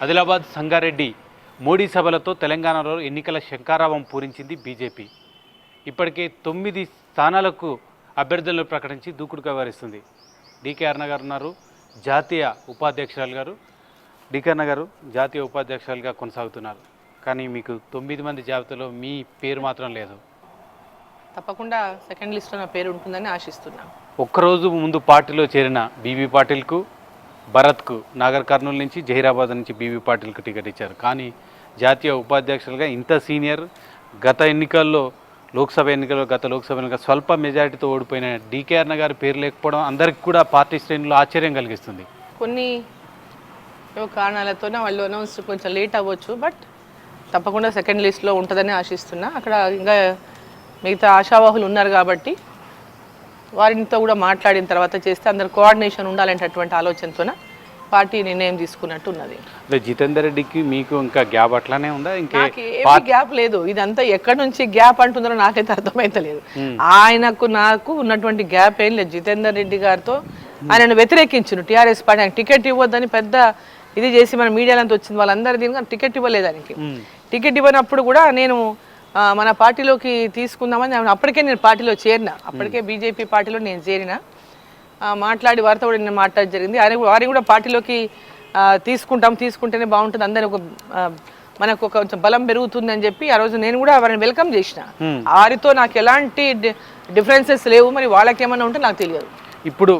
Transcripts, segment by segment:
ఆదిలాబాద్ సంగారెడ్డి మోడీ సభలతో తెలంగాణలో ఎన్నికల శంఖారావం పూరించింది బీజేపీ. ఇప్పటికే 9 స్థానాలకు అభ్యర్థులను ప్రకటించి దూకుడుగా వ్యవహరిస్తుంది. డీకే అరుణ గారు ఉన్నారు, జాతీయ ఉపాధ్యక్షురాలు గారు. డీకే అరుణ గారు జాతీయ ఉపాధ్యక్షురాలుగా కొనసాగుతున్నారు. కానీ మీకు 9 మంది జాబితాలో మీ పేరు మాత్రం లేదు. తప్పకుండా సెకండ్ లిస్ట్లో నా పేరు ఉంటుందని ఆశిస్తున్నాను. ఒక్కరోజు ముందు పార్టీలో చేరిన బీబీ పాటిల్కు, భరత్కు నాగర్ కర్నూలు నుంచి, జహీరాబాద్ నుంచి బీబీ పాటిల్కు టికెట్ ఇచ్చారు. కానీ జాతీయ ఉపాధ్యక్షులుగా ఇంత సీనియర్, గత లోక్సభ ఎన్నికల్లో స్వల్ప మెజారిటీతో ఓడిపోయిన డీకే అరుణ గారి పేరు లేకపోవడం అందరికి కూడా పార్టీ శ్రేణులు ఆశ్చర్యం కలిగిస్తుంది. కొన్ని కారణాలతోనే వాళ్ళు అనౌన్స్ కొంచెం లేట్ అవ్వచ్చు, బట్ తప్పకుండా సెకండ్ లిస్ట్లో ఉంటుందని ఆశిస్తున్నా. అక్కడ ఇంకా మిగతా ఆశావాహులు ఉన్నారు కాబట్టి వారితో కూడా మాట్లాడిన తర్వాత చేస్తే అందరు కోఆర్డినేషన్ ఉండాలనేటటువంటి ఆలోచనతోన పార్టీ నిర్ణయం తీసుకున్నట్టు ఉన్నది. జితేందర్ రెడ్డికి మీకు ఇంకా గ్యాప్ అట్లానే ఉందా? ఏమీ గ్యాప్ లేదు. ఇదంతా ఎక్కడి నుంచి గ్యాప్ అంటున్నారో నాకైతే అర్థమైతలేదు. నాకు ఉన్నటువంటి గ్యాప్ ఏం లేదు. జితేందర్ రెడ్డి గారితో ఆయనను వ్యతిరేకించును టీఆర్ఎస్ పార్టీ. ఆయన టికెట్ ఇవ్వద్దని పెద్ద ఇది చేసి మన మీడియాలంతా వచ్చింది. వాళ్ళందరూ దీనికి టికెట్ ఇవ్వలేదు. ఆయనకి టికెట్ ఇవ్వనప్పుడు కూడా నేను మన పార్టీలోకి తీసుకుందామని అప్పటికే నేను పార్టీలో చేరిన, అప్పటికే బీజేపీ పార్టీలో నేను చేరిన. మాట్లాడి వారితో కూడా నేను మాట్లాడి జరిగింది. వారిని కూడా పార్టీలోకి తీసుకుంటేనే బాగుంటుంది, అందరి మనకు కొంచెం బలం పెరుగుతుంది అని చెప్పి ఆ రోజు నేను కూడా వారిని వెల్కమ్ చేసిన. వారితో నాకు ఎలాంటి డిఫరెన్సెస్ లేవు. మరి వాళ్ళకేమన్నా ఉంటే నాకు తెలియదు. ఇప్పుడు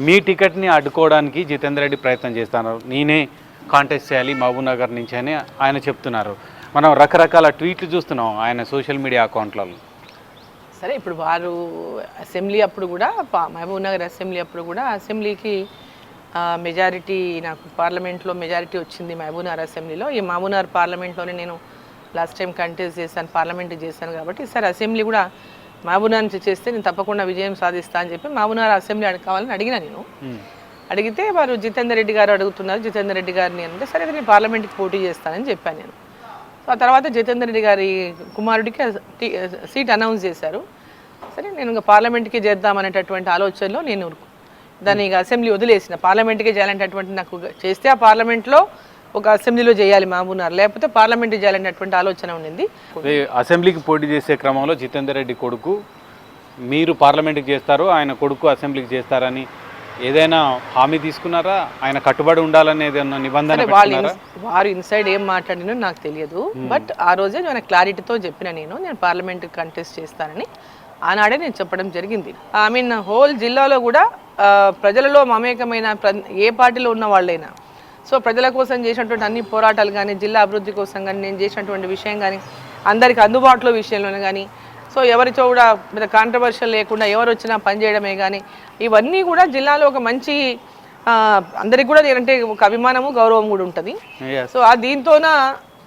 మీ టికెట్ని అడ్డుకోవడానికి జితేందర్ రెడ్డి ప్రయత్నం చేస్తున్నారు. నేనే కాంటెస్ట్ చేయాలి మహబూబ్ నగర్ నుంచి అని ఆయన చెప్తున్నారు. మనం రకరకాల ట్వీట్లు చూస్తున్నాం ఆయన సోషల్ మీడియా అకౌంట్లలో. సరే, ఇప్పుడు వారు అసెంబ్లీ అప్పుడు కూడా, మహబూబ్ నగర్ అసెంబ్లీ అప్పుడు కూడా అసెంబ్లీకి మెజారిటీ, నాకు పార్లమెంట్లో మెజారిటీ వచ్చింది మహబూబ్ నగర్ అసెంబ్లీలో. ఈ మహబూబ్ నగర్ పార్లమెంట్లోనే నేను లాస్ట్ టైం కంటెస్ట్ చేశాను, పార్లమెంట్ చేశాను. కాబట్టి ఈసారి అసెంబ్లీ కూడా మహబూబ్ నగర్ నుంచి చేస్తే నేను తప్పకుండా విజయం సాధిస్తా అని చెప్పి మహబూబ్ నగర్ అసెంబ్లీ కావాలని అడిగినా. నేను అడిగితే వారు జితేందర్ రెడ్డి గారు అడుగుతున్నారు. జితేందర్ రెడ్డి గారిని అంటే సరే నేను పార్లమెంట్కి పోటీ చేస్తానని చెప్పాను నేను. సో ఆ తర్వాత జితేందర్ రెడ్డి గారి కుమారుడికి సీట్ అనౌన్స్ చేశారు. సరే నేను ఇంకా పార్లమెంట్కి చేద్దామనేటటువంటి ఆలోచనలో నేను దాన్ని ఇక అసెంబ్లీ వదిలేసిన. పార్లమెంట్కి చేయాలనేటటువంటి నాకు చేస్తే ఆ పార్లమెంట్లో ఒక అసెంబ్లీలో చేయాలి మహబూబ్ నగర్, లేకపోతే పార్లమెంట్కి చేయాలనేటువంటి ఆలోచన ఉండింది. అసెంబ్లీకి పోటీ చేసే క్రమంలో జితేందర్ రెడ్డి కొడుకు మీరు పార్లమెంట్కి చేస్తారు, ఆయన కొడుకు అసెంబ్లీకి చేస్తారని ఏదైనా హామీ తీసుకున్నారా? ఆయన కట్టుబడి ఉండాలనేది ఏదైనా నిబంధన? వారు ఇన్సైడ్ ఏం మాట్లాడినో నాకు తెలియదు. బట్ ఆ రోజే నేను క్లారిటీతో చెప్పిన, నేను పార్లమెంట్ కంటెస్ట్ చేస్తానని ఆనాడే నేను చెప్పడం జరిగింది. హోల్ జిల్లాలో కూడా ప్రజలలో మమేకమైన ఏ పార్టీలో ఉన్న వాళ్ళైనా, సో ప్రజల కోసం చేసినటువంటి అన్ని పోరాటాలు కానీ, జిల్లా అభివృద్ధి కోసం కానీ, నేను చేసినటువంటి విషయం కానీ, అందరికి అందుబాటులో విషయంలోనే కానీ, సో ఎవరితో కూడా పెద్ద కాంట్రవర్షియల్ లేకుండా ఎవరు వచ్చినా పనిచేయడమే కానీ, ఇవన్నీ కూడా జిల్లాలో ఒక మంచి అందరికి కూడా నేనంటే ఒక అభిమానము, గౌరవం కూడా ఉంటుంది. సో దీంతోన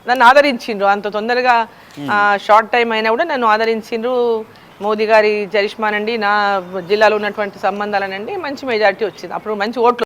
నన్ను ఆదరించిండ్రు. అంత తొందరగా షార్ట్ టైం అయినా కూడా నన్ను ఆదరించిండ్రు. మోదీ గారి చరిష్మానండి, నా జిల్లాలో ఉన్నటువంటి సంబంధాలనండి మంచి మెజారిటీ వచ్చింది. అప్పుడు మంచి ఓట్లు